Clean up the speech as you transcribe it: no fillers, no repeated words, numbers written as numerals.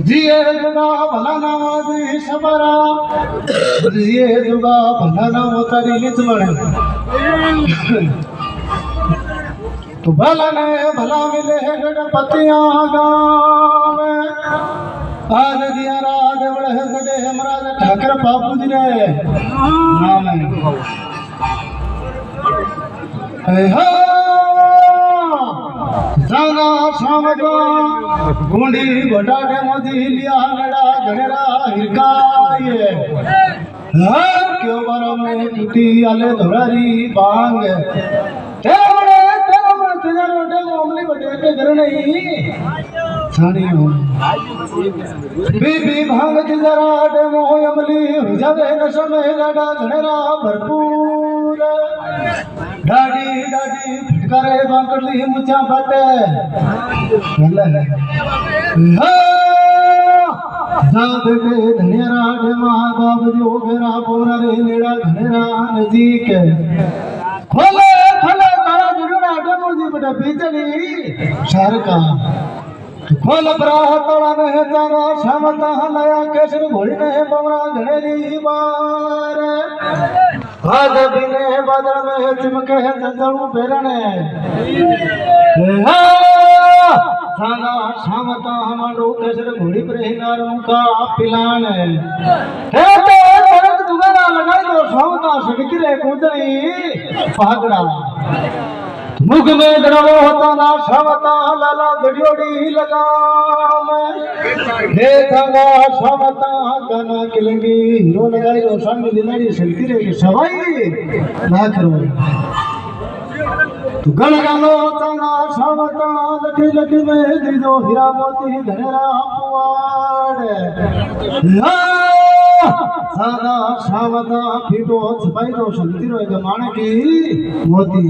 जिए दुगा भला नाम आदि सबरा जिए दुगा भला नाम तारी लिच मणे तो भला ने भला मिले गणपतिया गाँव आज दिया रात बड़े गडे हमराज ठाकर बापू जी रे नाम है जाना शाम को गुंडी बटाटे मोदी लिया लड़ा घनेरा हिरकाये क्यों बरो में टूटी आले धोरारी बांग तेरे तेरे रोटे मोमली बटे घर नहीं छानी हो बीबी भांग जरा डे मोह अमली जावे नशा में लड़ा घनेरा भरपूर डाडी डाडी फटकारे बांकड़ी मुझा बटे जा बेटे धनेरा डे मां बाप जो घेरा बोरा रे नेड़ा धनेरा नजीक खोले फले तारा जुड़ा डे मुझी बटे बिजली शहर का खोल बरा तोड़ा ने तारा शामता नया केसर घोड़ी ने बमरा घनेरी बार आज बिने बादल में चिमके है जंजरू बेरने साना शामता हमारो केसर घोड़ी पर हिनारों का पिलान हे तो तरक दुगाना लगाई दो शामता सड़किरे कूदरी पागड़ा मुख में द्रवो होता ना शामता लाला गड़ियोड़ी लगाम हे थंगा शामता गाना किलंगी हीरो लगाई दो संग दिनारी सड़किरे की सवाई ना करो तू गण गालो तना शामता लटी लटी में दी दो हीरा मोती धनेरा पुआड़ सादा शामता फीटो छपाई दो सड़किरो के माने की मोती